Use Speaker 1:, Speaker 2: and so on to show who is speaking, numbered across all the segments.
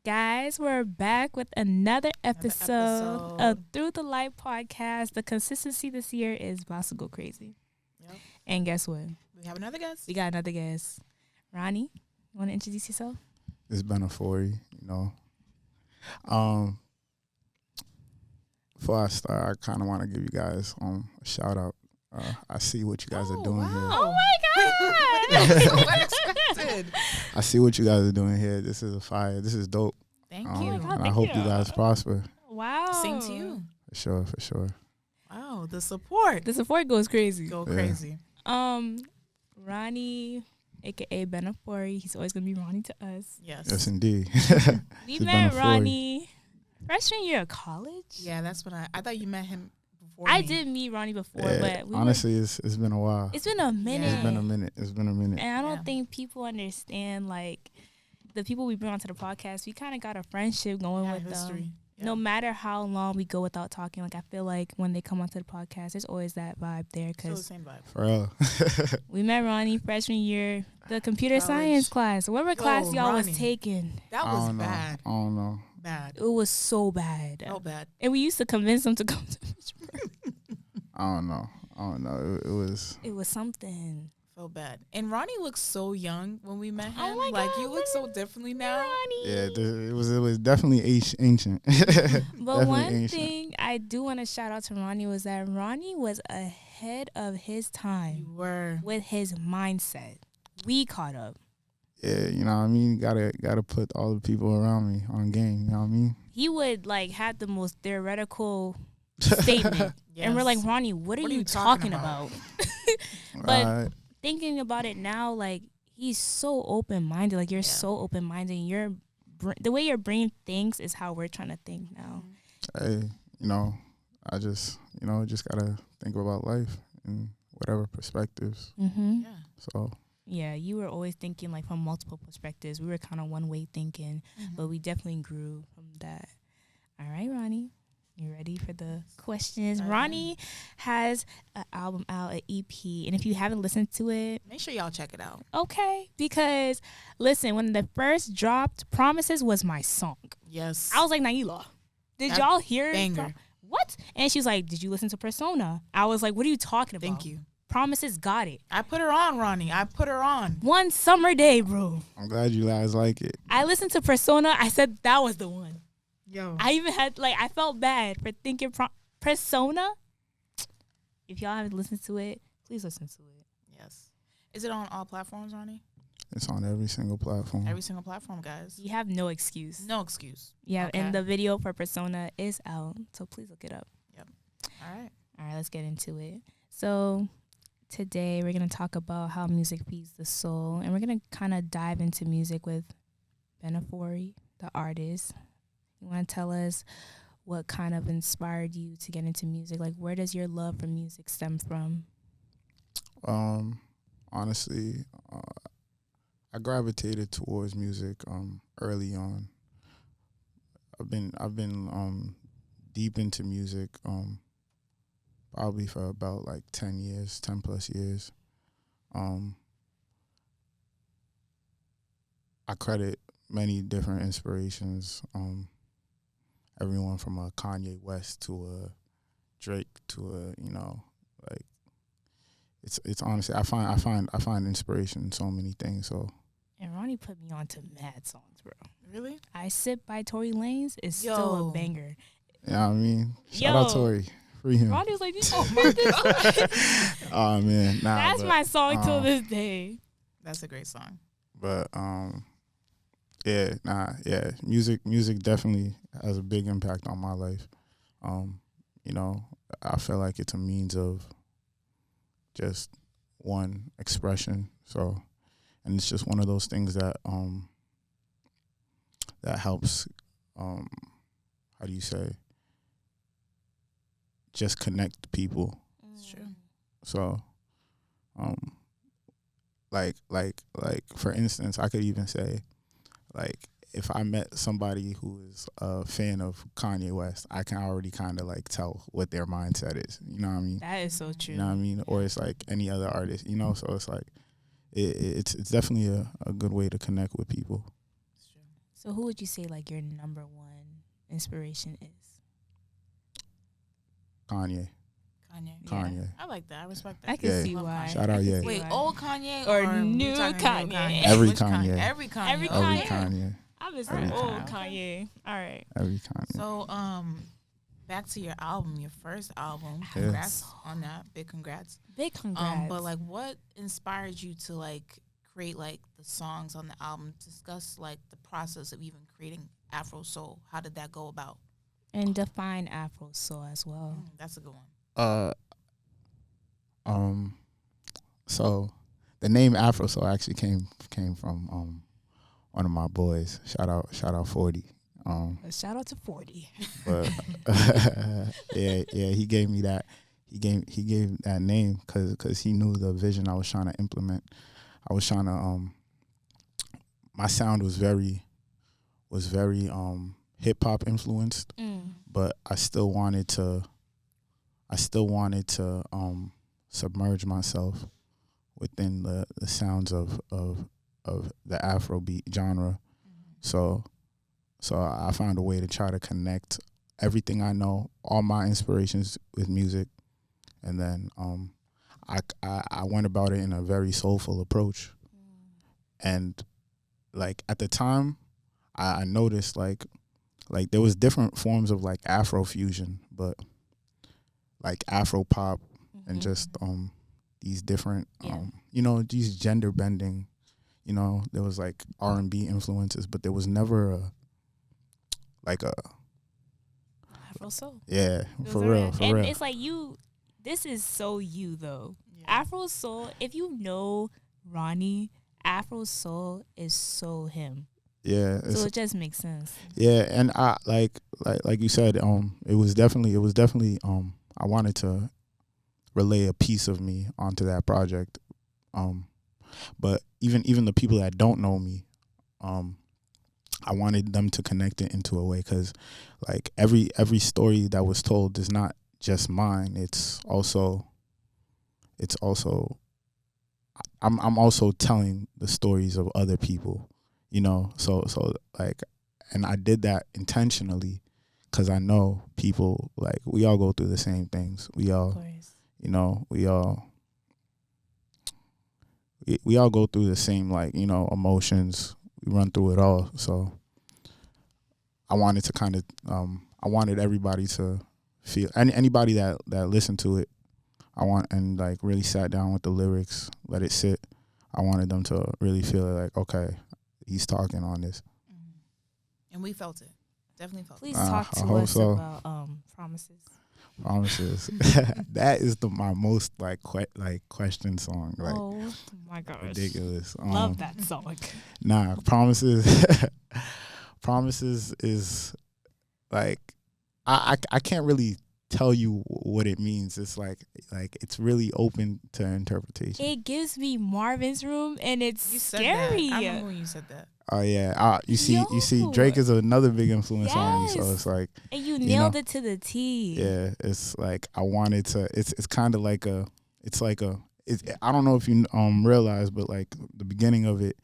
Speaker 1: guys? We're back with another episode of Through the Light podcast. The consistency this year is about to go crazy.
Speaker 2: Yep.
Speaker 1: And guess what?
Speaker 2: We have another guest.
Speaker 1: We got another guest. Ronnie, you want to introduce yourself?
Speaker 3: It's Ben Ofori, Before I start, I kind of want to give you guys a shout out. I see what you guys are doing here.
Speaker 1: Oh my God!
Speaker 2: So unexpected.
Speaker 3: I see what you guys are doing here. This is a fire. This is dope.
Speaker 2: Thank
Speaker 1: Oh
Speaker 2: you.
Speaker 1: my God,
Speaker 3: and I
Speaker 1: thank
Speaker 3: hope
Speaker 1: you.
Speaker 3: you guys prosper.
Speaker 1: Wow.
Speaker 2: Same to you.
Speaker 3: For sure.
Speaker 2: Wow, the support.
Speaker 1: The support goes crazy.
Speaker 2: Go crazy.
Speaker 1: Ronnie, aka Ben Ofori, he's always gonna be Ronnie to us.
Speaker 3: Yes, indeed.
Speaker 1: We
Speaker 3: It's
Speaker 1: met
Speaker 3: Ben Ofori.
Speaker 1: Ronnie freshman year of college.
Speaker 2: Yeah, that's when I thought you met him before.
Speaker 1: I
Speaker 2: me.
Speaker 1: did meet Ronnie before,
Speaker 3: Yeah,
Speaker 1: but
Speaker 3: honestly, it's been a while.
Speaker 1: it's been a minute.
Speaker 3: It's been a minute.
Speaker 1: And I don't
Speaker 2: Yeah.
Speaker 1: think people understand, like, the people we bring onto the podcast, we kind of got a friendship going
Speaker 2: Yeah,
Speaker 1: with
Speaker 2: history.
Speaker 1: them.
Speaker 2: Yeah.
Speaker 1: No matter how long we go without talking, like, I feel like when they come onto the podcast, there's always that vibe there.
Speaker 2: Still the
Speaker 1: Because
Speaker 2: same vibe.
Speaker 3: For real.
Speaker 1: we met Ronnie freshman year, the computer
Speaker 2: College.
Speaker 1: science class. Whatever class y'all
Speaker 2: Ronnie.
Speaker 1: was taking,
Speaker 2: That
Speaker 3: I
Speaker 2: was
Speaker 3: don't know.
Speaker 2: bad.
Speaker 3: I don't know.
Speaker 2: Bad.
Speaker 1: it was so bad.
Speaker 2: Oh, bad.
Speaker 1: And we used to convince them to come to Fitchburg.
Speaker 3: I don't know. It was.
Speaker 1: It was something.
Speaker 2: Felt bad. And Ronnie looks so young when we met him.
Speaker 1: Oh my
Speaker 2: like
Speaker 1: God,
Speaker 2: you look so differently now.
Speaker 1: Ronnie.
Speaker 3: Yeah, it was definitely ancient.
Speaker 1: But
Speaker 3: Definitely
Speaker 1: one
Speaker 3: ancient.
Speaker 1: thing I do want to shout out to Ronnie was that Ronnie was ahead of his time
Speaker 2: You were.
Speaker 1: with his mindset. We caught up.
Speaker 3: Yeah, you know what I mean? Gotta put all the people around me on game, you know what I mean?
Speaker 1: He would like have the most theoretical statement. And we're like,
Speaker 2: Yes.
Speaker 1: Ronnie, what are
Speaker 2: What
Speaker 1: you talking about? But
Speaker 3: Right.
Speaker 1: thinking about it now, like, he's so open-minded. Like, you're
Speaker 2: Yeah.
Speaker 1: so open-minded. The way your brain thinks is how we're trying to think now.
Speaker 3: Hey, I just gotta think about life in whatever perspectives.
Speaker 1: Mm-hmm.
Speaker 2: Yeah.
Speaker 3: So
Speaker 1: Yeah, you were always thinking, like, from multiple perspectives. We were kind of one-way thinking, but we definitely grew from that. All right, Ronnie, you ready for the questions?
Speaker 2: I am.
Speaker 1: Ronnie has an album out, an EP, and if you haven't listened to it,
Speaker 2: Make sure y'all check it out.
Speaker 1: okay, because, listen, when the first dropped, Promises was my song.
Speaker 2: Yes.
Speaker 1: I was like, Nyelah, did
Speaker 2: That
Speaker 1: y'all hear
Speaker 2: banger.
Speaker 1: what? And she was like, did you listen to Persona? I was like, what are you talking about?
Speaker 2: Thank you.
Speaker 1: Promises got it.
Speaker 2: I put her on, Ronnie. I put her on.
Speaker 1: One summer day, bro.
Speaker 3: I'm glad you guys like it.
Speaker 1: I listened to Persona. I said that was the one.
Speaker 2: Yo.
Speaker 1: I even had, like, I felt bad for thinking Persona. If y'all haven't listened to it, please listen to it.
Speaker 2: Yes. Is it on all platforms, Ronnie?
Speaker 3: It's on every single platform.
Speaker 2: Every single platform, guys.
Speaker 1: You have no excuse.
Speaker 2: No excuse.
Speaker 1: Yeah,
Speaker 2: Okay.
Speaker 1: and the video for Persona is out, so please look it up.
Speaker 2: All right.
Speaker 1: All right, let's get into it. So today we're going to talk about how music feeds the soul, and we're going to kind of dive into music with Ben Ofori, the artist. You want to tell us what kind of inspired you to get into music? Like, where does your love for music stem from?
Speaker 3: Honestly, I gravitated towards music early on. I've been deep into music probably for about like 10 plus years. I credit many different inspirations. Everyone from a Kanye West to a Drake to a like it's honestly I find inspiration in so many things. So
Speaker 1: And Ronnie put me on to mad songs, bro.
Speaker 2: Really?
Speaker 1: I Sit by Tory Lanez is still
Speaker 2: Yo.
Speaker 1: a banger.
Speaker 3: you know what I mean, shout out
Speaker 1: Yo.
Speaker 3: Tory, free him.
Speaker 1: Ronnie was like, oh my
Speaker 3: Oh man, nah,
Speaker 1: That's
Speaker 3: but,
Speaker 1: my song till this day.
Speaker 2: That's a great song.
Speaker 3: But music definitely has a big impact on my life. I feel like it's a means of just one expression. So, and it's just one of those things that that helps. How do you say? Just connect people.
Speaker 2: It's true.
Speaker 3: So, like for instance, I could even say, like, if I met somebody who is a fan of Kanye West, I can already kind of like tell what their mindset is. You know what I mean?
Speaker 1: That is so true.
Speaker 3: You know what I mean? Or it's like any other artist. So it's like it's definitely a good way to connect with people.
Speaker 2: It's true.
Speaker 1: So who would you say like your number one inspiration is?
Speaker 3: Kanye.
Speaker 2: Kanye. I like that. I respect that.
Speaker 1: I can
Speaker 3: Yeah.
Speaker 1: see
Speaker 2: Love
Speaker 1: why.
Speaker 2: Kanye.
Speaker 3: Shout out, yeah.
Speaker 2: Wait, old Kanye
Speaker 1: Or
Speaker 2: we
Speaker 1: new
Speaker 2: talking
Speaker 1: Kanye?
Speaker 3: Every
Speaker 2: Which
Speaker 3: Kanye.
Speaker 2: Every Kanye.
Speaker 1: Every
Speaker 2: Okay.
Speaker 3: Every
Speaker 1: Kanye?
Speaker 3: Kanye.
Speaker 1: I was
Speaker 3: Every
Speaker 1: old
Speaker 3: Kanye.
Speaker 1: Kanye. All right.
Speaker 3: Every Kanye.
Speaker 2: So, back to your album, your first album.
Speaker 3: Yeah.
Speaker 2: Congrats on that. Big congrats.
Speaker 1: Big congrats.
Speaker 2: But like, what inspired you to like create like the songs on the album? Discuss like the process of even creating Afrosoul. How did that go about?
Speaker 1: And define Afrosoul as well.
Speaker 2: That's a good one.
Speaker 3: So the name Afrosoul actually came from one of my boys. Shout out 40.
Speaker 1: Shout out to 40.
Speaker 3: But yeah, he gave me that. He gave that name because he knew the vision I was trying to implement. I was trying to my sound was very hip hop influenced, but I still wanted to submerge myself within the sounds of the Afrobeat genre. So I found a way to try to connect everything I know, all my inspirations with music, and then I went about it in a very soulful approach. And like at the time, I noticed like there was different forms of like Afro fusion, but like Afro pop and just these different these gender bending, there was like R&B influences, but there was never a
Speaker 1: Afrosoul.
Speaker 3: Yeah, for real.
Speaker 1: It's like this is so you though. Yeah. Afrosoul, if you know Ronnie, Afrosoul is so him.
Speaker 3: Yeah.
Speaker 1: So it just makes sense.
Speaker 3: Yeah, and I like you said, it was definitely I wanted to relay a piece of me onto that project. But even the people that don't know me, I wanted them to connect it into a way, because like every story that was told is not just mine. It's also I'm also telling the stories of other people, so like, and I did that intentionally because I know people, like, we all go through the same things. We all, we all go through the same, like, emotions. We run through it all. So I wanted to kind of, I wanted everybody to feel, anybody that listened to it, and like really sat down with the lyrics, let it sit. I wanted them to really feel like, okay, he's talking on this.
Speaker 2: And we felt it. Definitely felt it.
Speaker 1: Please talk to us about Promises.
Speaker 3: Promises. That is my most like question song. Like,
Speaker 1: oh my gosh,
Speaker 3: ridiculous.
Speaker 1: Love that song.
Speaker 3: Nah, Promises. Promises is like, I can't really tell you what it means. It's like it's really open to interpretation.
Speaker 1: It gives me Marvin's Room, and it's scary.
Speaker 2: I remember when you said that.
Speaker 3: Oh yeah, you see, Drake is another big influence on me. So it's like,
Speaker 1: and you nailed it to the T.
Speaker 3: Yeah, it's like I wanted to. It's kind of like I don't know if you realize, but like the beginning of it,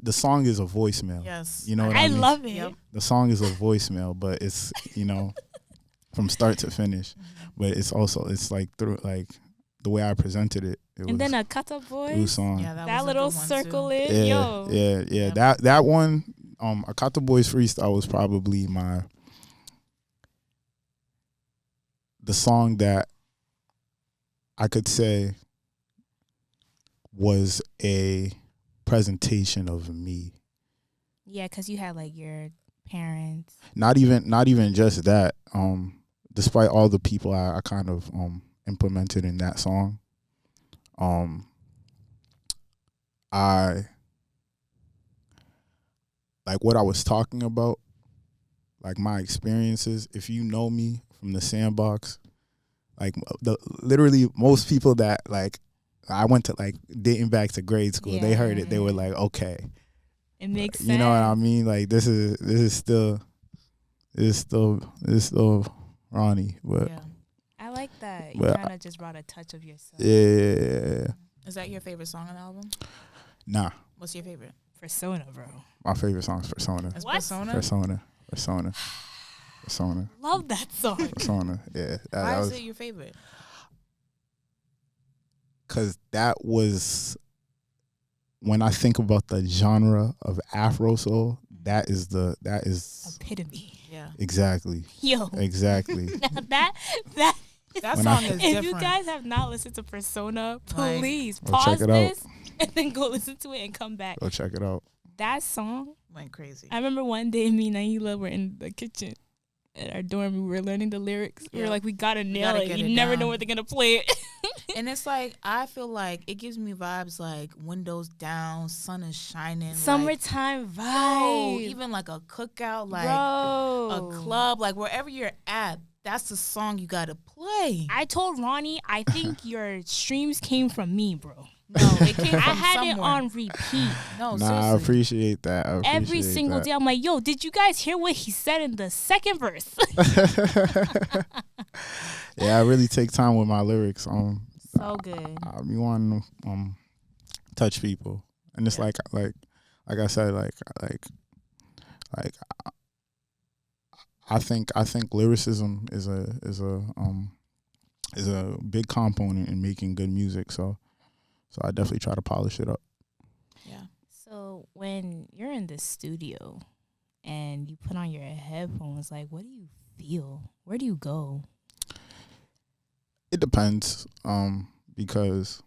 Speaker 3: the song is a voicemail.
Speaker 2: Yes,
Speaker 3: you know what I mean?
Speaker 1: love it.
Speaker 2: Yep.
Speaker 3: The song is a voicemail, but it's from start to finish. But it's like through like the way I presented it.
Speaker 1: And then a cut-up voice.
Speaker 3: Song.
Speaker 2: Yeah,
Speaker 1: that little circle in.
Speaker 3: Yeah, yeah. Yep. That one, Akata Boys Freestyle was probably the song that I could say was a presentation of me.
Speaker 1: Yeah, because you had like your parents. Not
Speaker 3: even just that. Despite all the people I kind of implemented in that song, I like what I was talking about, like my experiences. If you know me from the Sandbox, like literally most people that like I went to like dating back to grade school, they heard it, they were like, okay,
Speaker 1: it makes sense.
Speaker 3: You know what I mean? Like this is still Ronnie, but
Speaker 2: yeah.
Speaker 1: I like that. You kind of just brought a touch of yourself.
Speaker 3: Yeah.
Speaker 2: Is that your favorite song on the album?
Speaker 3: Nah.
Speaker 2: What's your favorite?
Speaker 1: Persona, bro.
Speaker 3: My favorite song is Persona.
Speaker 2: That's
Speaker 1: What?
Speaker 2: Persona?
Speaker 3: Persona.
Speaker 1: Love that song.
Speaker 3: Persona. Yeah.
Speaker 2: Why
Speaker 3: That
Speaker 2: is
Speaker 3: was
Speaker 2: it your favorite?
Speaker 3: because that was when I think about the genre of Afrosoul. That is
Speaker 1: Epitome.
Speaker 2: Yeah.
Speaker 3: exactly.
Speaker 1: Yo.
Speaker 3: Exactly.
Speaker 1: Now that
Speaker 2: That
Speaker 3: When
Speaker 2: song
Speaker 3: I-
Speaker 2: is
Speaker 1: if
Speaker 2: different.
Speaker 1: you guys have not listened to Persona,
Speaker 2: Like,
Speaker 1: please
Speaker 3: Go check
Speaker 1: pause
Speaker 3: it out.
Speaker 1: this and then go listen to it and come back.
Speaker 3: Go check it out.
Speaker 1: That song,
Speaker 2: went crazy.
Speaker 1: I remember one day me and Nyelah were in the kitchen at our dorm. We were learning the lyrics. We were
Speaker 2: Yeah.
Speaker 1: like, we gotta nail
Speaker 2: gotta
Speaker 1: it.
Speaker 2: get
Speaker 1: You
Speaker 2: it
Speaker 1: never know
Speaker 2: down.
Speaker 1: where they're gonna play it.
Speaker 2: And it's like, I feel like it gives me vibes like windows down, sun is shining.
Speaker 1: Summertime
Speaker 2: Like,
Speaker 1: vibe.
Speaker 2: even like a cookout, like
Speaker 1: Bro.
Speaker 2: a club, like wherever you're at, that's the song you gotta play.
Speaker 1: I told Ronnie, I think your streams came from me, bro.
Speaker 2: No, it came from
Speaker 1: I had
Speaker 2: somewhere.
Speaker 1: it on repeat.
Speaker 2: No,
Speaker 3: Nah, I
Speaker 2: seriously.
Speaker 3: appreciate that.
Speaker 1: Every single day. I'm like, yo, did you guys hear what he said in the second verse?
Speaker 3: Yeah, I really take time with my lyrics.
Speaker 1: So good.
Speaker 3: I be wanting to touch people, and it's
Speaker 2: Yeah.
Speaker 3: like I said, like I think lyricism is a big component in making good music. So I definitely try to polish it up.
Speaker 2: Yeah.
Speaker 1: So when you're in the studio and you put on your headphones, like, what do you feel? Where do you go?
Speaker 3: It depends, because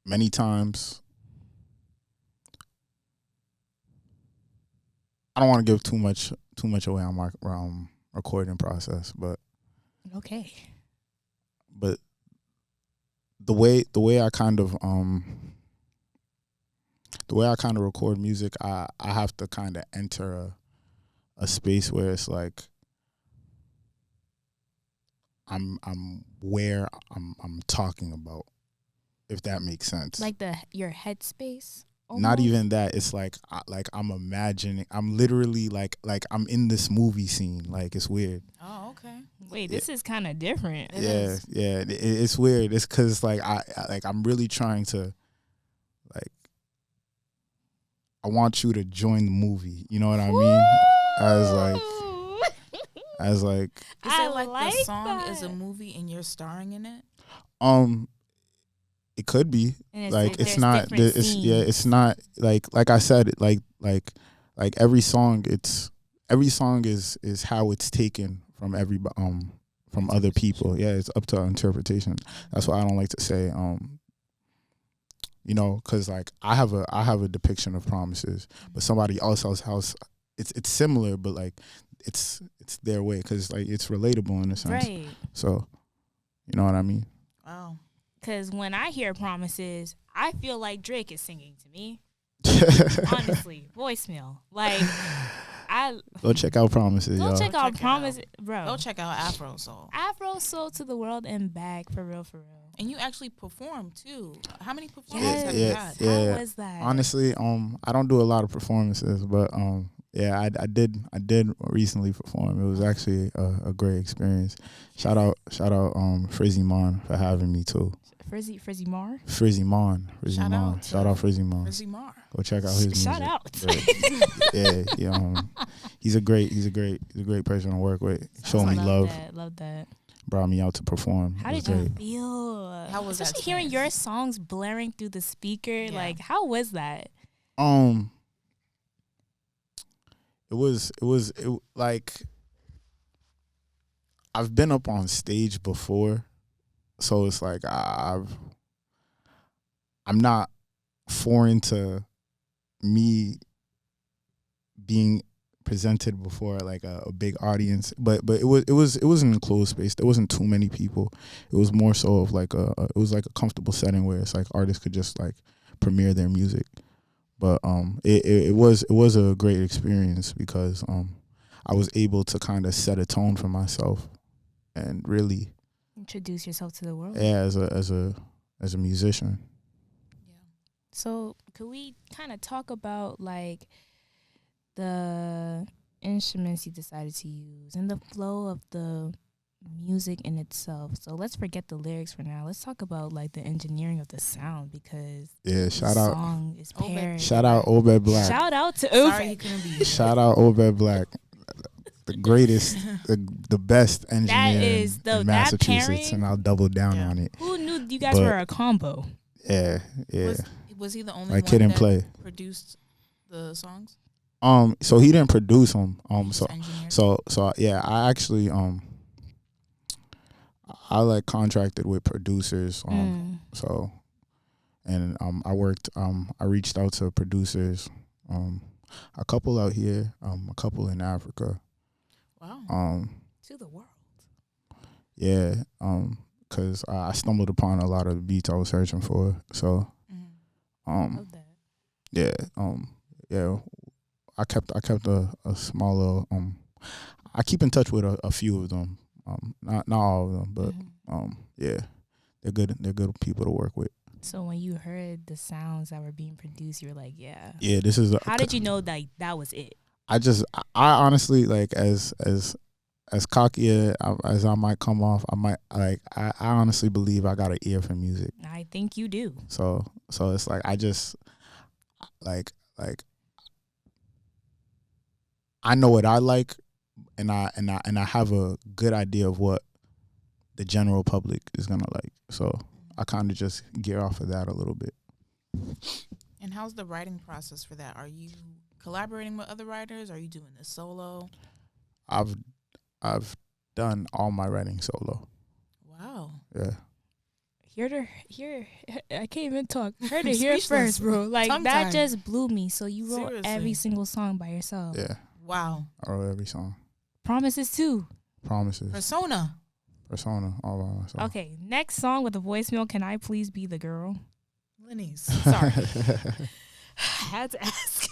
Speaker 3: many times I don't want to give too much away on my recording process, but
Speaker 1: Okay.
Speaker 3: the way I kind of record music, I have to kind of enter a space where it's like I'm where I'm talking about, if that makes sense.
Speaker 1: Like your headspace?
Speaker 3: Not
Speaker 1: almost?
Speaker 3: even that. It's like I'm imagining. I'm literally like I'm in this movie scene. Like, it's weird.
Speaker 2: Oh, okay.
Speaker 1: Wait, this is kind of different.
Speaker 2: It
Speaker 3: Yeah,
Speaker 2: is.
Speaker 3: yeah. It's weird. It's because like I'm really trying to, like, I want you to join the movie. You know what I mean? As like
Speaker 2: Is
Speaker 1: I
Speaker 2: it like
Speaker 1: like
Speaker 2: the song is a
Speaker 1: that.
Speaker 2: movie and you're starring in it?
Speaker 3: it could be.
Speaker 1: And
Speaker 3: Like, it's
Speaker 1: there's
Speaker 3: not.
Speaker 1: different
Speaker 3: It's
Speaker 1: scenes.
Speaker 3: It's not like I said. Like every song. Every song is how it's taken from from other people. Yeah, it's up to interpretation. That's why I don't like to say because like I have a depiction of promises, but somebody else's house, it's similar, but like it's their way, because like it's relatable in a sense.
Speaker 1: Right.
Speaker 3: So, you know what I mean?
Speaker 2: Wow.
Speaker 1: Because when I hear promises, I feel like Drake is singing to me. Honestly, voicemail. Like,
Speaker 3: Go check out Promises,
Speaker 1: go
Speaker 3: y'all.
Speaker 1: check
Speaker 2: Go
Speaker 1: out
Speaker 2: check it
Speaker 1: Promise,
Speaker 2: out.
Speaker 1: bro.
Speaker 2: Go check out Afrosoul.
Speaker 1: Afrosoul to the world and back, for real, for real.
Speaker 2: And you actually perform too. How many
Speaker 1: Yes.
Speaker 2: performances have you
Speaker 3: yeah,
Speaker 2: had?
Speaker 3: yeah.
Speaker 1: How was that?
Speaker 3: Honestly, I don't do a lot of performances, but yeah, I did recently perform. It was actually a great experience. Shout out Frizzy Mon for having me too.
Speaker 1: Frizzy Mar?
Speaker 3: Frizzy Mon.
Speaker 2: Shout out to
Speaker 3: Shout out Frizzy Mon.
Speaker 2: Frizzy Mar.
Speaker 3: Go check out his music.
Speaker 1: Shout out.
Speaker 3: Yeah. He's a great person to work with. Showed me love.
Speaker 1: Love that.
Speaker 3: Brought me out to perform.
Speaker 1: How
Speaker 3: It was
Speaker 1: did you
Speaker 3: great.
Speaker 1: feel?
Speaker 2: How was that
Speaker 1: Especially hearing
Speaker 2: experience?
Speaker 1: your songs blaring through the speaker.
Speaker 2: Yeah.
Speaker 1: Like, how was that?
Speaker 3: It was like, I've been up on stage before, so it's like I'm not foreign to me being presented before like a big audience, but it was an enclosed space. There wasn't too many people. It was more so of like it was like a comfortable setting where it's like artists could just like premiere their music. But it was a great experience because I was able to kind of set a tone for myself and really,
Speaker 1: Introduce yourself to the world.
Speaker 3: yeah, as a musician.
Speaker 2: Yeah.
Speaker 1: So could we kind of talk about like the instruments you decided to use and the flow of the music in itself. So let's forget the lyrics for now. Let's talk about like the engineering of the sound, because
Speaker 3: Yeah,
Speaker 1: the
Speaker 3: shout out,
Speaker 1: song is
Speaker 2: Obed.
Speaker 1: paired.
Speaker 3: shout out Obed Black.
Speaker 1: Shout out to
Speaker 2: Sorry he
Speaker 1: Obed.
Speaker 2: couldn't be here.
Speaker 3: Shout out Obed Black, the greatest, the best engineer
Speaker 1: is
Speaker 3: in
Speaker 1: that
Speaker 3: Massachusetts,
Speaker 1: pairing.
Speaker 3: and I'll double down
Speaker 2: Yeah.
Speaker 3: on it.
Speaker 1: Who knew you guys
Speaker 3: But-
Speaker 1: were a combo?
Speaker 3: Yeah, yeah.
Speaker 2: Was he the only
Speaker 3: Like
Speaker 2: one
Speaker 3: Kid and
Speaker 2: that
Speaker 3: Play.
Speaker 2: produced the songs?
Speaker 3: So he didn't produce them.
Speaker 2: He
Speaker 3: So
Speaker 2: just engineered?
Speaker 3: so yeah, I actually I like contracted with producers. So, and I worked. I reached out to producers. A couple out here. A couple in Africa.
Speaker 2: Wow.
Speaker 1: To the world.
Speaker 3: Yeah. Cause I stumbled upon a lot of the beats I was searching for. So,
Speaker 1: Love that.
Speaker 3: yeah. Yeah. I kept a small little. I keep in touch with a few of them. Not all of them, but yeah, they're good. They're good people to work with.
Speaker 1: So when you heard the sounds that were being produced, you were like, yeah.
Speaker 3: Yeah, this is.
Speaker 1: How did you know that that was it?
Speaker 3: I honestly, like, as cocky as I might come off, I honestly believe I got an ear for music.
Speaker 1: I think you do.
Speaker 3: So it's like I just like I know what I like, and I have a good idea of what the general public is gonna like. So I kind of just gear off of that a little bit.
Speaker 2: And how's the writing process for that? Are you collaborating with other writers? Are you doing this solo?
Speaker 3: I've done all my writing solo.
Speaker 2: Wow.
Speaker 3: Yeah.
Speaker 1: Here, I can't even talk. Heard it here
Speaker 2: Speechless.
Speaker 1: first, bro. Like, that
Speaker 2: Tongue-tied.
Speaker 1: just blew me. So you wrote
Speaker 2: Seriously.
Speaker 1: every single song by yourself.
Speaker 3: Yeah.
Speaker 2: Wow.
Speaker 3: I wrote every song.
Speaker 1: Promises too.
Speaker 3: Promises.
Speaker 2: Persona.
Speaker 3: Persona. All by myself.
Speaker 1: Okay, next song with a voicemail. Can I please be the girl?
Speaker 2: Lynese.
Speaker 1: Sorry. I had to ask.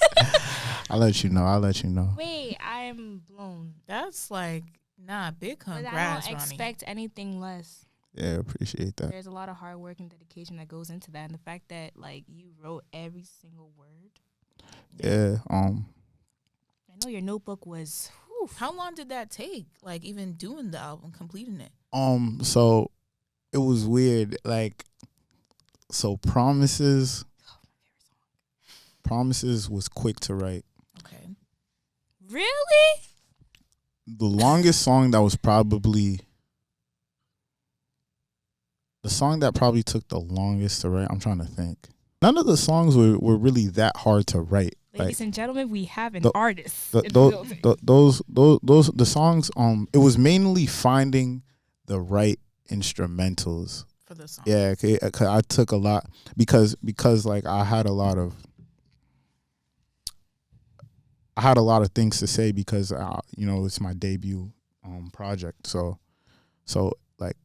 Speaker 3: I'll let you know.
Speaker 1: Wait, I'm blown.
Speaker 2: That's like, big
Speaker 1: But I
Speaker 2: congrats,
Speaker 1: don't
Speaker 2: Ronnie.
Speaker 1: expect anything less.
Speaker 3: Yeah, appreciate that.
Speaker 1: There's a lot of hard work and dedication that goes into that, and the fact that like you wrote every single word.
Speaker 3: Yeah.
Speaker 1: I know your notebook was. Whew,
Speaker 2: How long did that take? Like, even doing the album, completing it?
Speaker 3: So it was weird. Like, so Promises was quick to write.
Speaker 2: Okay.
Speaker 1: Really?
Speaker 3: The longest song that was probably the song that probably took the longest to write. I'm trying to think. None of the songs were really that hard to write.
Speaker 1: Ladies and gentlemen, we have an artist.
Speaker 3: The,
Speaker 1: in the building.
Speaker 3: those the songs. It was mainly finding the right instrumentals.
Speaker 2: For the song.
Speaker 3: Yeah, 'cause I took a lot because like I had a lot of things to say because it's my debut project. So like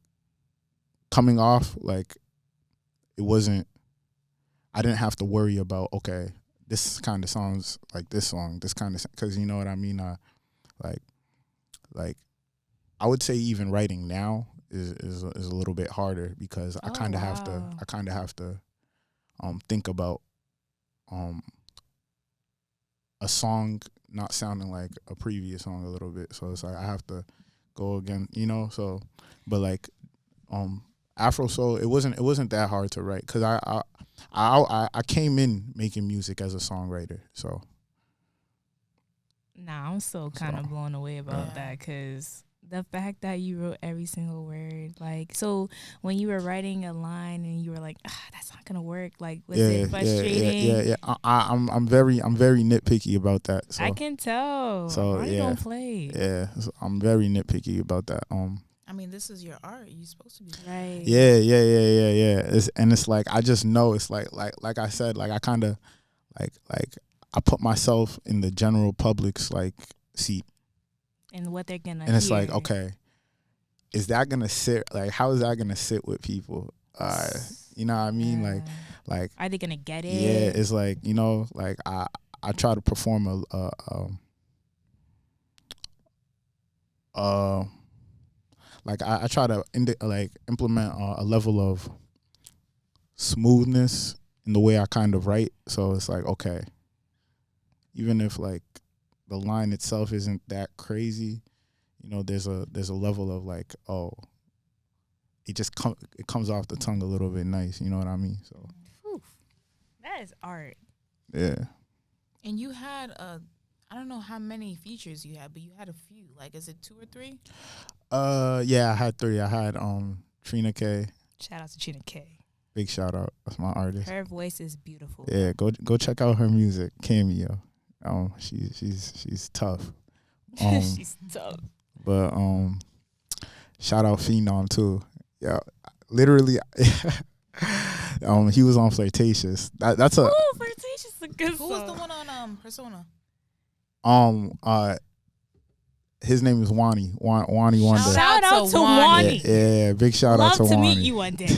Speaker 3: coming off, like it wasn't. I didn't have to worry about, okay, this kind of sounds like this song, this kind of, because you know what I mean. Like I would say even writing now is a little bit harder because I kind of have to think about a song not sounding like a previous song a little bit. So it's like I have to go again, So, but like Afrosoul, it wasn't that hard to write because I came in making music as a songwriter. So.
Speaker 1: Nah, I'm still kind of blown away about that because the fact that you wrote every single word, like, so when you were writing a line and you were like, that's not gonna work, like, was it frustrating?
Speaker 3: Yeah. I'm very nitpicky about that. So.
Speaker 1: I can tell.
Speaker 3: So
Speaker 1: Why you don't play?
Speaker 3: Yeah, so I'm very nitpicky about that.
Speaker 2: I mean, this is your art. You're supposed to be
Speaker 1: Right.
Speaker 3: Yeah. It's like I just know it's like I said, like I kind of like I put myself in the general public's like seat,
Speaker 1: And what they're gonna.
Speaker 3: and it's
Speaker 1: hear.
Speaker 3: like, okay, is that gonna sit? Like, how is that gonna sit with people? You know what I mean?
Speaker 1: Yeah.
Speaker 3: Like,
Speaker 1: Are they gonna get it?
Speaker 3: yeah, it's like like I try to perform like I try to implement a level of smoothness in the way I kind of write. So it's like, okay, even if like the line itself isn't that crazy, there's a level of like, oh, it comes off the tongue a little bit nice. You know what I mean? So
Speaker 1: Oof, that is art.
Speaker 3: yeah.
Speaker 2: And you had I don't know how many features you had, but you had a few. Like, is it 2 or 3?
Speaker 3: Yeah, I had 3. I had Trina K.
Speaker 1: Shout out to Trina K.
Speaker 3: Big shout out. That's my artist.
Speaker 1: Her voice is beautiful.
Speaker 3: Yeah, go check out her music, Cameo. She's tough.
Speaker 1: She's tough.
Speaker 3: But shout out Phenom too. Yeah, literally. He was on Flirtatious. That's a.
Speaker 1: Oh, Flirtatious is a good
Speaker 2: Who
Speaker 1: song.
Speaker 2: was the one on Persona?
Speaker 3: His name is Wani Wonder.
Speaker 1: Shout out to Wani.
Speaker 3: Yeah, big shout out to Wani.
Speaker 1: Love to meet you one day.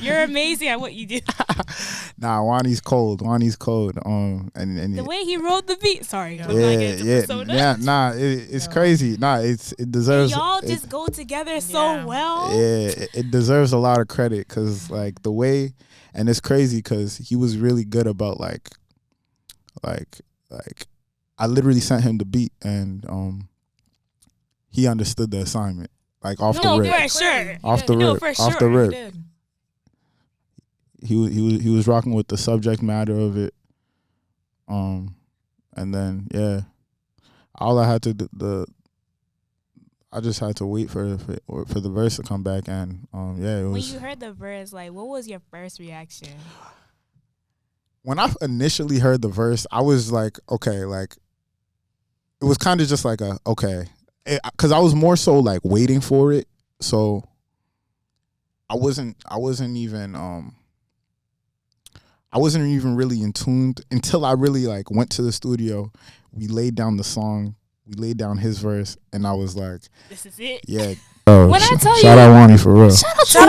Speaker 1: You're amazing at what you do.
Speaker 3: Nah, Wani's cold. And
Speaker 1: The way he wrote the beat. Sorry,
Speaker 3: it's crazy. Nah, it deserves.
Speaker 1: Y'all just go together so well.
Speaker 3: Yeah, it deserves a lot of credit because like the way, and it's crazy because he was really good about like I literally sent him the beat and he understood the assignment like off the rip.
Speaker 1: For sure.
Speaker 3: Off the rip. He was rocking with the subject matter of it. And then all I had to do, I just had to wait for the verse to come back, and it was.
Speaker 1: When you heard the verse, like, what was your first reaction?
Speaker 3: When I initially heard the verse, I was like, okay, like it was kind of just like a okay, because I was more so like waiting for it, so I wasn't even really in tune until I really like went to the studio. We laid down the song, we laid down his verse, and I was like,
Speaker 1: "This is it."
Speaker 3: Yeah. When
Speaker 1: I tell
Speaker 3: shout out Wani for real.
Speaker 1: Shout out to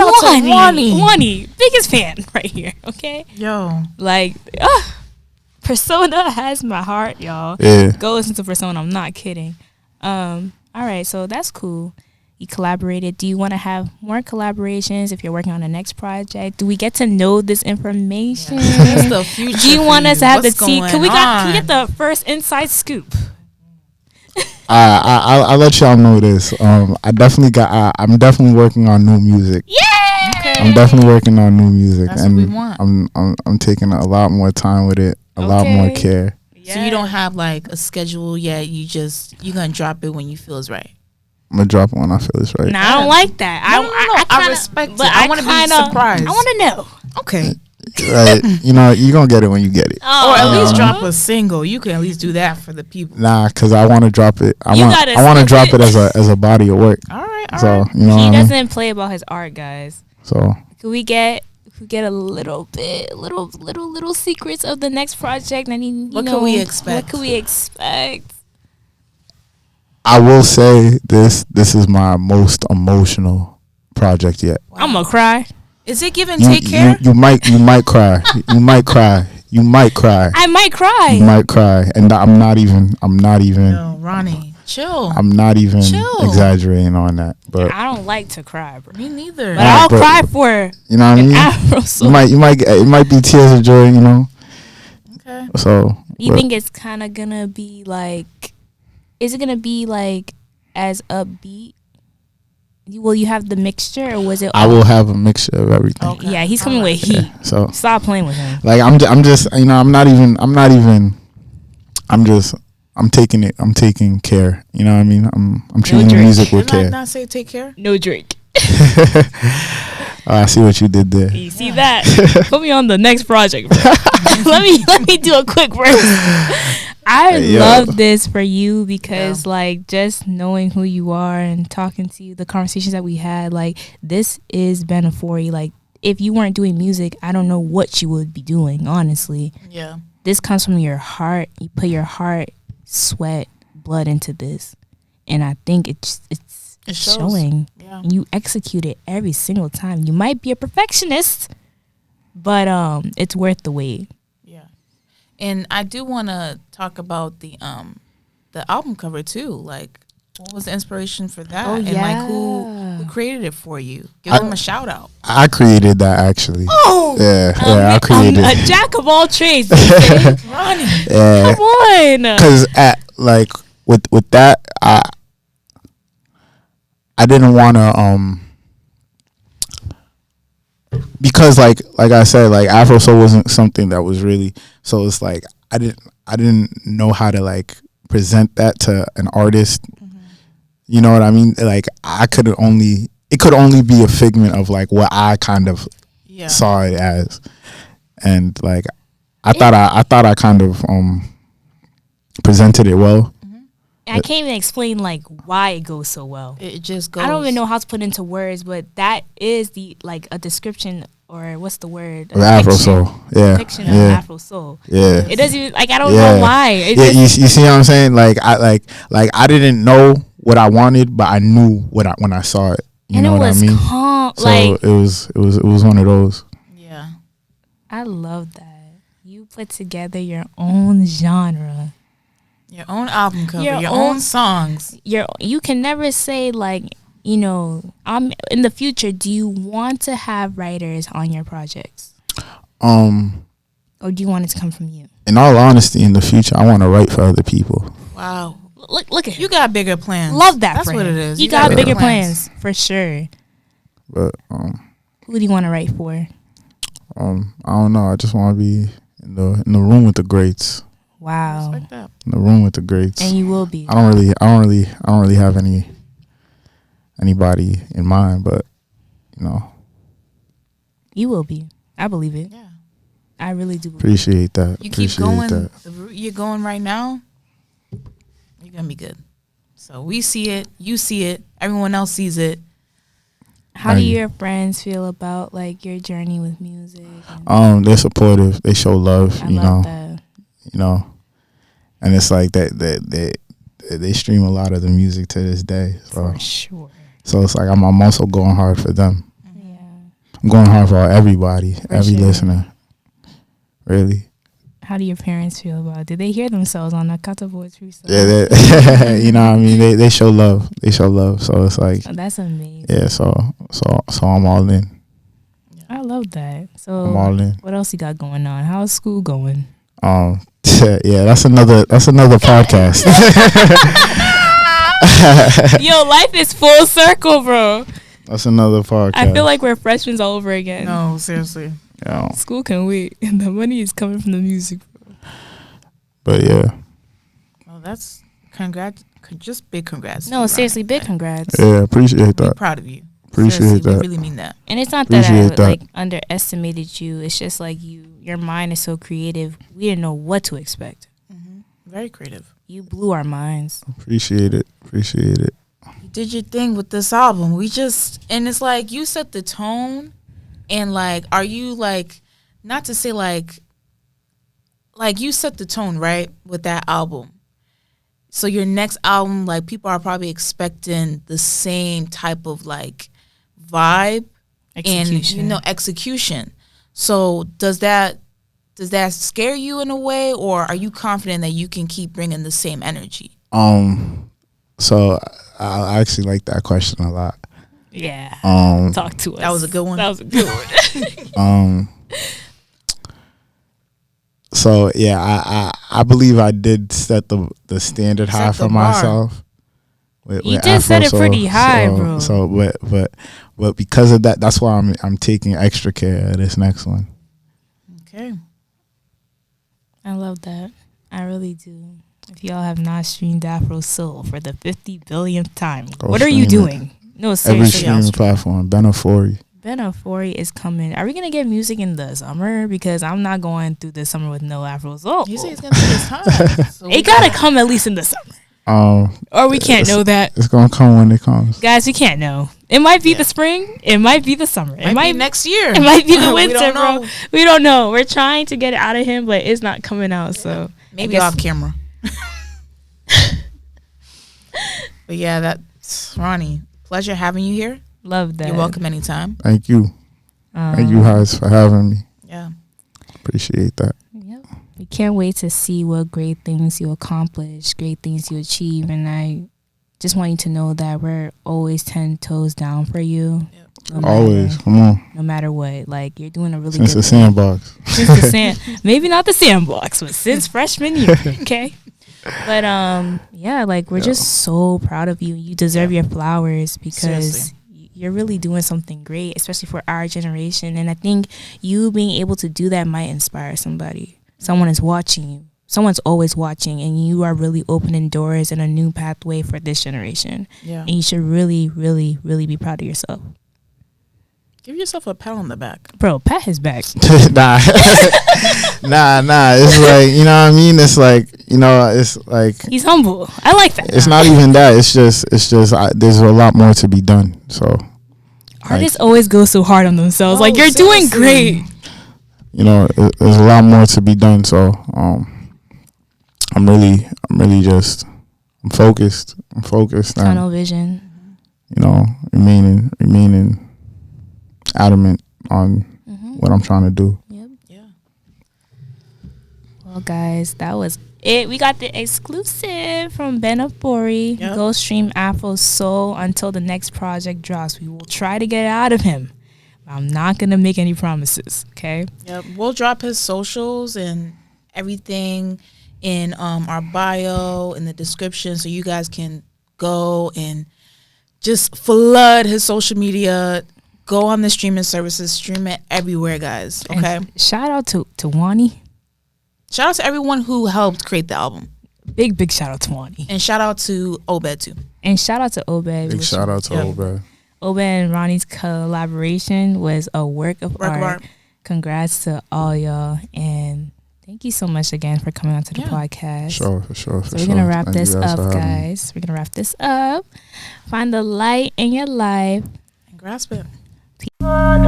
Speaker 1: Wani. Wani, biggest fan right here. Okay.
Speaker 2: Yo,
Speaker 1: like, Persona has my heart, y'all.
Speaker 3: Yeah.
Speaker 1: Go listen to Persona. I'm not kidding. All right, so that's cool. You collaborated. Do you want to have more collaborations if you're working on the next project? Do we get to know this information?
Speaker 2: That's the future.
Speaker 1: Do you want us to have the tea? Can we
Speaker 2: on?
Speaker 1: get the first inside scoop?
Speaker 3: I'll let y'all know this. I'm definitely working on new music.
Speaker 1: Yeah.
Speaker 2: Okay.
Speaker 3: I'm definitely working on new music,
Speaker 2: That's
Speaker 3: and
Speaker 2: what we want.
Speaker 3: I'm taking a lot more time with it, a lot more care.
Speaker 1: Yeah.
Speaker 2: So you don't have like a schedule yet. You're gonna drop it when you feel is right.
Speaker 3: I'm gonna drop it when I feel it's right.
Speaker 1: Nah, I don't like that.
Speaker 2: I respect it. I want to be surprised.
Speaker 1: I want to know.
Speaker 2: Okay.
Speaker 3: Right, you're gonna get it when you get it.
Speaker 1: Oh.
Speaker 2: Or at least drop a single. You can at least do that for the people.
Speaker 3: Nah, because I want to drop it. I want to drop it as a body of work.
Speaker 2: All right.
Speaker 1: He doesn't play about his art, guys.
Speaker 3: So
Speaker 1: could we get a little bit, little secrets of the next project?
Speaker 2: What can we expect?
Speaker 1: What can we expect?
Speaker 3: I will say this is my most emotional project yet.
Speaker 1: Wow. I'm gonna cry.
Speaker 2: Is it give and take care?
Speaker 3: You might cry. You might cry. You might cry.
Speaker 1: I might cry.
Speaker 3: You might cry. And I'm not even
Speaker 2: No, Ronnie, chill.
Speaker 3: I'm not even exaggerating on that. But
Speaker 1: I don't like to cry, bro.
Speaker 2: Me neither.
Speaker 1: But I'll cry for
Speaker 3: you know what I mean?
Speaker 1: Afrosoul.
Speaker 3: It might be tears of joy,
Speaker 2: Okay.
Speaker 3: So
Speaker 1: you think it's kind of gonna be like? Is it gonna be like as upbeat? Will you have the mixture, or was it?
Speaker 3: I will have a mixture of everything.
Speaker 1: Okay. Yeah, he's coming with heat.
Speaker 3: Yeah, so
Speaker 1: stop playing with him.
Speaker 3: Like I'm just I'm taking care. You know what I mean? I'm treating the music with care.
Speaker 2: Not say take care.
Speaker 1: No drink.
Speaker 3: I see what you did there.
Speaker 1: You see that? Put me on the next project, bro. let me do a quick verse. I love this for you because like just knowing who you are and talking to you, the conversations that we had, like this is Ben Ofori. Like if you weren't doing music, I don't know what you would be doing, honestly.
Speaker 2: Yeah.
Speaker 1: This comes from your heart. You put your heart, sweat, blood into this. And I think it's showing.
Speaker 2: Yeah.
Speaker 1: You execute it every single time. You might be a perfectionist, but it's worth the wait.
Speaker 2: Yeah. And I do want to talk about the album cover too. Like, what was the inspiration for that?
Speaker 1: Oh,
Speaker 2: and like who created it for you? Give them a shout out.
Speaker 3: I created that actually.
Speaker 1: Oh,
Speaker 3: yeah, I created
Speaker 1: a jack of all trades. Ronnie, come on.
Speaker 3: Because with that, I didn't want to because like I said, like Afro Soul wasn't something that was really, so it's like I didn't know how to like present that to an artist. You know what I mean? Like it could only be a figment of like what I kind of saw it as, and like I thought I kind of presented it well.
Speaker 1: I can't even explain like why it goes so well.
Speaker 2: It just goes.
Speaker 1: I don't even know how to put into words, but that is the like a description, or what's the word?
Speaker 3: Of Afro Soul,
Speaker 1: depiction of Afro Soul.
Speaker 3: Yeah,
Speaker 1: it doesn't even, like I don't know why.
Speaker 3: You see what I'm saying? Like I didn't know what I wanted, but I knew when I saw it. You know what I mean?
Speaker 1: Calm,
Speaker 3: so
Speaker 1: like
Speaker 3: it was one of those.
Speaker 2: Yeah,
Speaker 1: I love that you put together your own genre.
Speaker 2: Your own album cover, your own songs.
Speaker 1: You can never say like, you know, in the future, do you want to have writers on your projects? Or do you want it to come from you?
Speaker 3: In all honesty, in the future, I want to write for other people.
Speaker 2: Wow.
Speaker 1: Look at
Speaker 2: you got bigger plans.
Speaker 1: Love that.
Speaker 2: That's what it is.
Speaker 1: You got bigger plans for sure.
Speaker 3: But
Speaker 1: who do you want to write for?
Speaker 3: I don't know. I just want to be in the room with the greats.
Speaker 1: Wow.
Speaker 2: Like that.
Speaker 3: In the room with the greats.
Speaker 1: And you will be.
Speaker 3: I don't really have anybody in mind, but you know.
Speaker 1: You will be. I believe it.
Speaker 2: Yeah.
Speaker 1: I really do.
Speaker 3: Appreciate that.
Speaker 2: You keep going the route you're going right now, you're gonna be good. So we see it, you see it, everyone else sees it.
Speaker 1: How do your friends feel about like your journey with music?
Speaker 3: They're supportive. They show love.
Speaker 1: I love that.
Speaker 3: You know, and it's like they stream a lot of the music to this day. So.
Speaker 1: For sure.
Speaker 3: So it's like I'm also going hard for them.
Speaker 1: Yeah.
Speaker 3: I'm going hard for everybody, every
Speaker 1: sure.
Speaker 3: listener. Really.
Speaker 1: How do your parents feel about it? Did they hear themselves on the Kata Boys freestyle?
Speaker 3: Yeah, you know what I mean? They show love. They show love. So it's like
Speaker 1: that's amazing.
Speaker 3: Yeah, so I'm all in.
Speaker 1: I love that. So
Speaker 3: I'm all in.
Speaker 1: What else you got going on? How's school going?
Speaker 3: Yeah, that's another podcast.
Speaker 1: Yo, life is full circle, bro.
Speaker 3: That's another podcast.
Speaker 1: I feel like we're freshmen all over again.
Speaker 2: No, seriously.
Speaker 3: Yeah.
Speaker 1: School can wait. And the money is coming from the music, bro.
Speaker 3: But yeah.
Speaker 2: Well, that's just big congrats.
Speaker 1: No, seriously, big congrats.
Speaker 3: Yeah, appreciate that.
Speaker 2: We're proud of you.
Speaker 3: Appreciate
Speaker 2: seriously,
Speaker 3: that.
Speaker 2: We really mean that.
Speaker 1: And it's not that I like underestimated you. It's just like your mind is so creative. We didn't know what to expect.
Speaker 2: Very creative.
Speaker 1: You blew our minds.
Speaker 3: Appreciate it.
Speaker 2: You did your thing with this album. And it's like you set the tone, and like, are you like, not to say like you set the tone, right, with that album. So your next album, like, people are probably expecting the same type of like vibe and execution. So does that scare you in a way, or are you confident that you can keep bringing the same energy?
Speaker 3: So I actually like that question a lot.
Speaker 1: Yeah. Talk to us.
Speaker 2: That was a good one.
Speaker 3: So yeah, I believe I did set the standard high for myself.
Speaker 1: You did set it pretty high, bro.
Speaker 3: So but because of that, that's why I'm taking extra care of this next one.
Speaker 2: Okay.
Speaker 1: I love that. I really do. If y'all have not streamed Afrosoul for the 50 billionth time, what are you doing? No, seriously.
Speaker 3: Every streaming platform. Ben Ofori.
Speaker 1: Ben Ofori is coming. Are we gonna get music in the summer? Because I'm not going through the summer with no Afrosoul.
Speaker 2: You say it's gonna take its time. So
Speaker 1: it gotta come at least in the summer. Or we can't know that.
Speaker 3: It's gonna come when it comes.
Speaker 1: Guys, we can't know. It might be the spring. It might be the summer.
Speaker 2: It might be next year.
Speaker 1: It might be the winter, bro. We don't know. We're trying to get it out of him, but it's not coming out. So
Speaker 2: maybe off camera. But yeah, that's Ronnie. Pleasure having you here.
Speaker 1: Love that.
Speaker 2: You're welcome anytime.
Speaker 3: Thank you. Thank you guys for having me.
Speaker 2: Yeah.
Speaker 3: Appreciate that.
Speaker 1: Yep. We can't wait to see what great things you accomplish, great things you achieve. And I just want you to know that we're always 10 toes down for you.
Speaker 2: Yep.
Speaker 3: Always. Come on.
Speaker 1: No matter what. Like, you're doing a really
Speaker 3: since
Speaker 1: good
Speaker 3: the sandbox.
Speaker 1: Since the maybe not the sandbox, but since freshman year. Okay. But yeah, Yeah, like we're just so proud of you. You deserve your flowers because
Speaker 2: Seriously.
Speaker 1: you're really doing something great, especially for our generation. And I think you being able to do that might inspire somebody. Someone is watching you. Someone's always watching, and you are really opening doors and a new pathway for this generation.
Speaker 2: Yeah.
Speaker 1: And you should really, really, really be proud of yourself.
Speaker 2: Give yourself a pat on the back.
Speaker 1: Bro, pat his back.
Speaker 3: nah. nah. It's like, you know what I mean? It's like, you know, it's like
Speaker 1: He's humble. I like that.
Speaker 3: it's not even that. It's just there's a lot more to be done. So
Speaker 1: Artists always go so hard on themselves. Like, you're doing great.
Speaker 3: You know, there's a lot more to be done. So I'm really just I'm focused.
Speaker 1: Tunnel vision.
Speaker 3: You know, remaining adamant on what I'm trying to do.
Speaker 1: Yep.
Speaker 2: Yeah.
Speaker 1: Well, guys, that was it. We got the exclusive from Ben Ofori.
Speaker 2: Yep.
Speaker 1: Go stream Afrosoul until the next project drops. We will try to get it out of him. I'm not going to make any promises, okay?
Speaker 2: Yep. We'll drop his socials and everything in our bio in the description so you guys can go and just flood his social media. Go on the streaming services, stream it everywhere, guys. Okay.
Speaker 1: And shout out to Wani.
Speaker 2: Shout out to everyone who helped create the album.
Speaker 1: Big shout out to Wani.
Speaker 2: And shout out to Obed too.
Speaker 1: And shout out to Obed.
Speaker 3: Big shout out to Obed.
Speaker 1: Obed and Ronnie's collaboration was a work of art. Congrats to all y'all. And thank you so much again for coming onto the podcast.
Speaker 3: For sure.
Speaker 1: So we're going to wrap this up, guys. We're going to wrap this up. Find the light in your life.
Speaker 2: And grasp it.
Speaker 3: I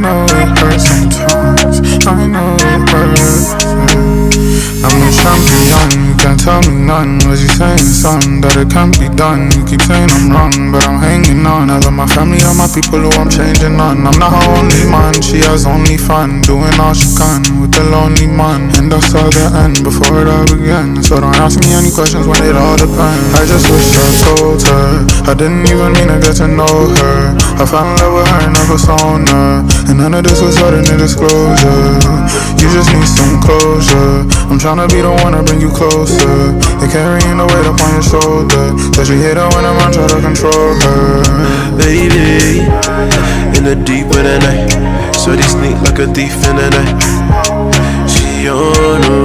Speaker 3: know it hurts sometimes. I know it hurts. I'm a champion, you can't tell me nothing. Was you saying something that it can't be done? You keep saying I'm wrong, but I'm hanging on. I love my family, all my people who I'm changing on. I'm not her only man, she has only fun, doing all she can with the lonely man. And I saw the end before it all began. So don't ask me any questions when it all depends. I just wish I told her I didn't even mean to get to know her. I fell in love with her and I persona, and none of this was sudden in disclosure. You just need some closure. I'm tryna be the one to bring you closer. You're carrying the weight up on your shoulder. Said she hate her when I'm trying to control her.
Speaker 4: Baby, in the deep of the night, so they sneak like a thief in the night. She on the